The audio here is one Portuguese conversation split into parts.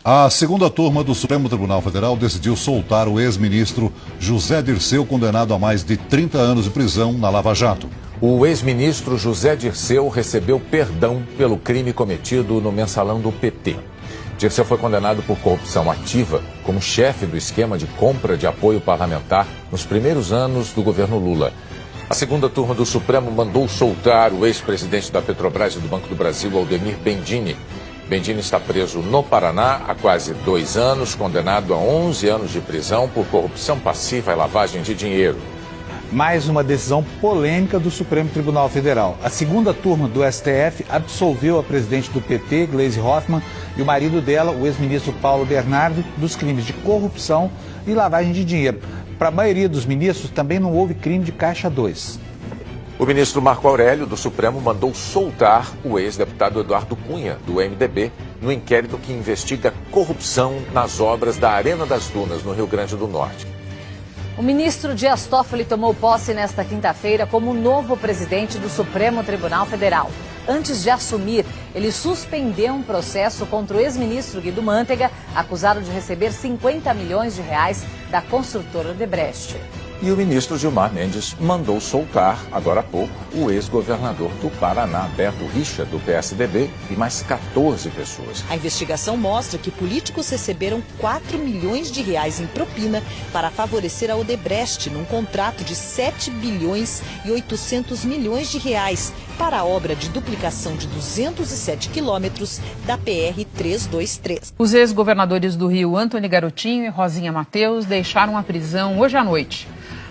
A segunda turma do Supremo Tribunal Federal decidiu soltar o ex-ministro José Dirceu, condenado a mais de 30 anos de prisão na Lava Jato. O ex-ministro José Dirceu recebeu perdão pelo crime cometido no mensalão do PT. Dirceu foi condenado por corrupção ativa como chefe do esquema de compra de apoio parlamentar nos primeiros anos do governo Lula. A segunda turma do Supremo mandou soltar o ex-presidente da Petrobras e do Banco do Brasil, Aldemir Bendini. Bendini está preso no Paraná há quase 2 anos, condenado a 11 anos de prisão por corrupção passiva e lavagem de dinheiro. Mais uma decisão polêmica do Supremo Tribunal Federal. A segunda turma do STF absolveu a presidente do PT, Gleisi Hoffmann, e o marido dela, o ex-ministro Paulo Bernardo, dos crimes de corrupção e lavagem de dinheiro. Para a maioria dos ministros, também não houve crime de Caixa 2. O ministro Marco Aurélio, do Supremo, mandou soltar o ex-deputado Eduardo Cunha, do MDB, no inquérito que investiga corrupção nas obras da Arena das Dunas, no Rio Grande do Norte. O ministro Dias Toffoli tomou posse nesta quinta-feira como novo presidente do Supremo Tribunal Federal. Antes de assumir, ele suspendeu um processo contra o ex-ministro Guido Mantega, acusado de receber 50 milhões de reais da construtora Odebrecht. E o ministro Gilmar Mendes mandou soltar, agora há pouco, o ex-governador do Paraná, Beto Richa, do PSDB, e mais 14 pessoas. A investigação mostra que políticos receberam 4 milhões de reais em propina para favorecer a Odebrecht num contrato de 7 bilhões e 800 milhões de reais para a obra de duplicação de 207 quilômetros da PR-323. Os ex-governadores do Rio, Antony Garotinho e Rosinha Mateus, deixaram a prisão hoje à noite.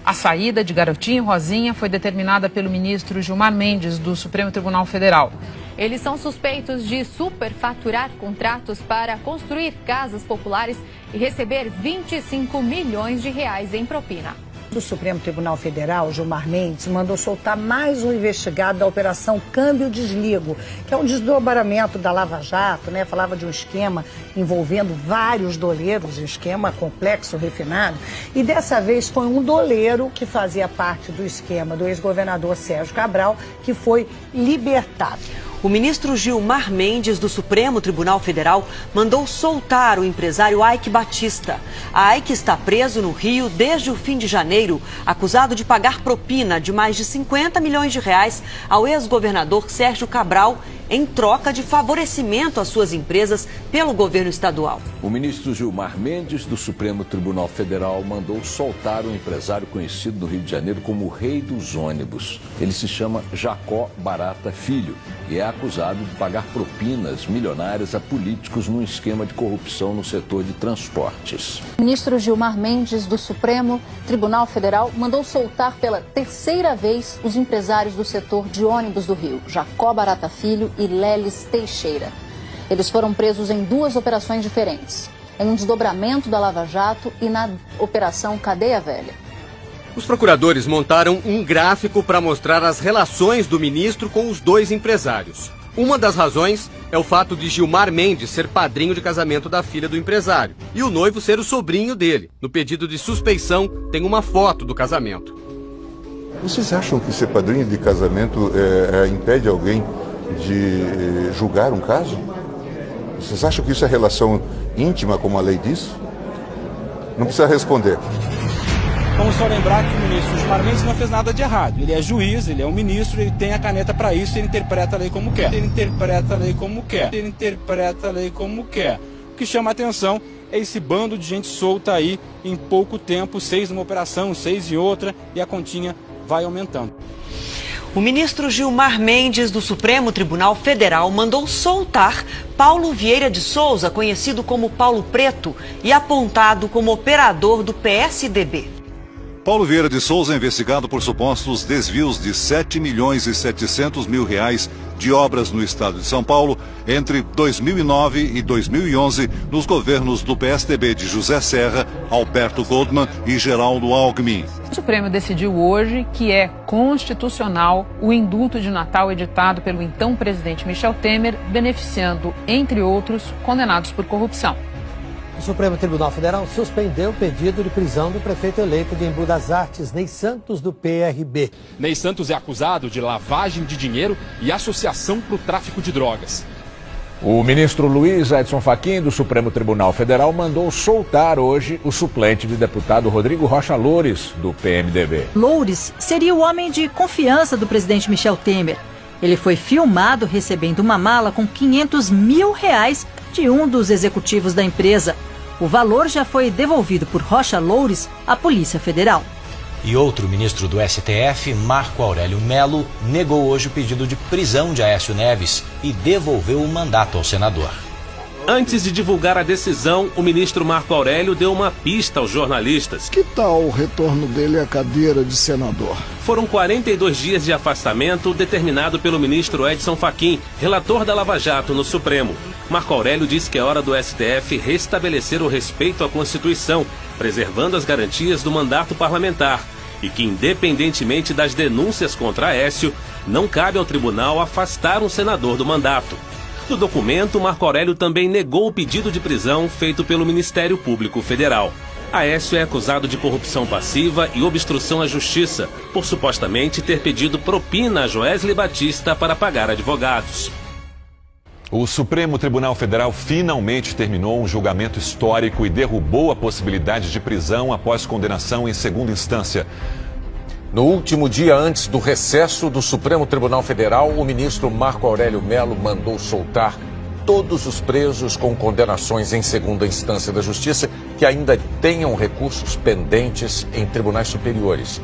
A saída de Garotinho e Rosinha foi determinada pelo ministro Gilmar Mendes, do Supremo Tribunal Federal. Eles são suspeitos de superfaturar contratos para construir casas populares e receber 25 milhões de reais em propina. Do Supremo Tribunal Federal, Gilmar Mendes, mandou soltar mais um investigado da Operação Câmbio Desligo, que é um desdobramento da Lava Jato, né? Falava de um esquema envolvendo vários doleiros, um esquema complexo, refinado. E dessa vez foi um doleiro que fazia parte do esquema do ex-governador Sérgio Cabral, que foi libertado. O ministro Gilmar Mendes, do Supremo Tribunal Federal, mandou soltar o empresário Aike Batista. A Aike está preso no Rio desde o fim de janeiro, acusado de pagar propina de mais de 50 milhões de reais ao ex-governador Sérgio Cabral, em troca de favorecimento às suas empresas pelo governo estadual. O ministro Gilmar Mendes, do Supremo Tribunal Federal, mandou soltar um empresário conhecido no Rio de Janeiro como o Rei dos Ônibus. Ele se chama Jacó Barata Filho e é acusado de pagar propinas milionárias a políticos num esquema de corrupção no setor de transportes. O ministro Gilmar Mendes, do Supremo Tribunal Federal, mandou soltar pela terceira vez os empresários do setor de ônibus do Rio, Jacó Barata Filho e Lelis Teixeira. Eles foram presos em 2 operações diferentes, em um desdobramento da Lava Jato e na Operação Cadeia Velha. Os procuradores montaram um gráfico para mostrar as relações do ministro com os 2 empresários. Uma das razões é o fato de Gilmar Mendes ser padrinho de casamento da filha do empresário e o noivo ser o sobrinho dele. No pedido de suspeição tem uma foto do casamento. Vocês acham que ser padrinho de casamento impede alguém de julgar um caso? Vocês acham que isso é relação íntima, como a lei diz? Não precisa responder. Vamos só lembrar que o ministro Gilmar Mendes não fez nada de errado. Ele é juiz, ele é um ministro, ele tem a caneta para isso, ele interpreta a lei como quer. Ele interpreta a lei como quer. Ele interpreta a lei como quer. O que chama a atenção é esse bando de gente solta aí em pouco tempo, 6 numa operação, 6 em outra, e a continha vai aumentando. O ministro Gilmar Mendes, do Supremo Tribunal Federal, mandou soltar Paulo Vieira de Souza, conhecido como Paulo Preto, e apontado como operador do PSDB. Paulo Vieira de Souza é investigado por supostos desvios de 7 milhões e 700 mil reais de obras no estado de São Paulo entre 2009 e 2011 nos governos do PSDB de José Serra, Alberto Goldman e Geraldo Alckmin. O Supremo decidiu hoje que é constitucional o indulto de Natal editado pelo então presidente Michel Temer, beneficiando, entre outros, condenados por corrupção. O Supremo Tribunal Federal suspendeu o pedido de prisão do prefeito eleito de Embu das Artes, Ney Santos, do PRB. Ney Santos é acusado de lavagem de dinheiro e associação para o tráfico de drogas. O ministro Luiz Edson Fachin, do Supremo Tribunal Federal, mandou soltar hoje o suplente de deputado Rodrigo Rocha Loures, do PMDB. Loures seria o homem de confiança do presidente Michel Temer. Ele foi filmado recebendo uma mala com R$500 mil de um dos executivos da empresa. O valor já foi devolvido por Rocha Loures à Polícia Federal. E outro ministro do STF, Marco Aurélio Mello, negou hoje o pedido de prisão de Aécio Neves e devolveu o mandato ao senador. Antes de divulgar a decisão, o ministro Marco Aurélio deu uma pista aos jornalistas. Que tal o retorno dele à cadeira de senador? Foram 42 dias de afastamento determinado pelo ministro Edson Fachin, relator da Lava Jato no Supremo. Marco Aurélio disse que é hora do STF restabelecer o respeito à Constituição, preservando as garantias do mandato parlamentar, e que, independentemente das denúncias contra Aécio, não cabe ao tribunal afastar um senador do mandato. No documento, Marco Aurélio também negou o pedido de prisão feito pelo Ministério Público Federal. Aécio é acusado de corrupção passiva e obstrução à justiça, por supostamente ter pedido propina a Joesley Batista para pagar advogados. O Supremo Tribunal Federal finalmente terminou um julgamento histórico e derrubou a possibilidade de prisão após condenação em segunda instância. No último dia antes do recesso do Supremo Tribunal Federal, o ministro Marco Aurélio Mello mandou soltar todos os presos com condenações em segunda instância da Justiça que ainda tenham recursos pendentes em tribunais superiores.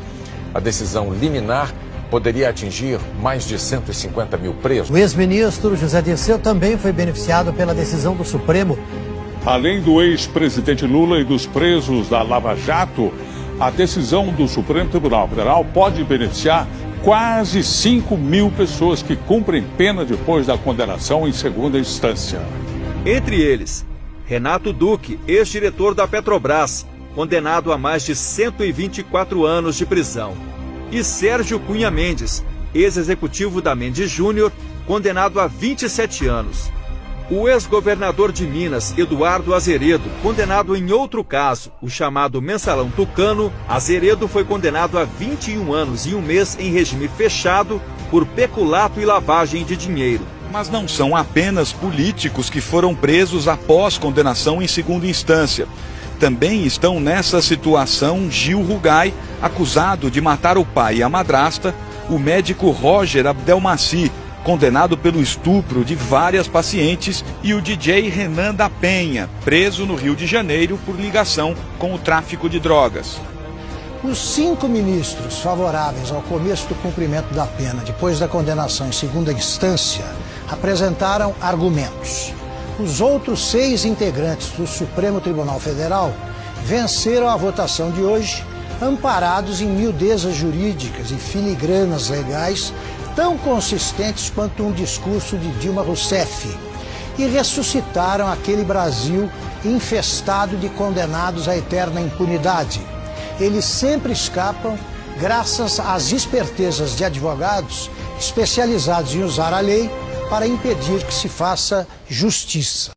A decisão liminar poderia atingir mais de 150 mil presos. O ex-ministro José Dirceu também foi beneficiado pela decisão do Supremo. Além do ex-presidente Lula e dos presos da Lava Jato, a decisão do Supremo Tribunal Federal pode beneficiar quase 5 mil pessoas que cumprem pena depois da condenação em segunda instância. Entre eles, Renato Duque, ex-diretor da Petrobras, condenado a mais de 124 anos de prisão. E Sérgio Cunha Mendes, ex-executivo da Mendes Júnior, condenado a 27 anos. O ex-governador de Minas, Eduardo Azeredo, condenado em outro caso, o chamado Mensalão Tucano, Azeredo foi condenado a 21 anos e um mês em regime fechado por peculato e lavagem de dinheiro. Mas não são apenas políticos que foram presos após condenação em segunda instância. Também estão nessa situação Gil Rugai, acusado de matar o pai e a madrasta, o médico Roger Abdelmaci, condenado pelo estupro de várias pacientes, e o DJ Renan da Penha, preso no Rio de Janeiro por ligação com o tráfico de drogas. Os 5 ministros favoráveis ao começo do cumprimento da pena depois da condenação em segunda instância apresentaram argumentos. Os outros 6 integrantes do Supremo Tribunal Federal venceram a votação de hoje, amparados em miudezas jurídicas e filigranas legais tão consistentes quanto um discurso de Dilma Rousseff, e ressuscitaram aquele Brasil infestado de condenados à eterna impunidade. Eles sempre escapam graças às espertezas de advogados especializados em usar a lei para impedir que se faça justiça.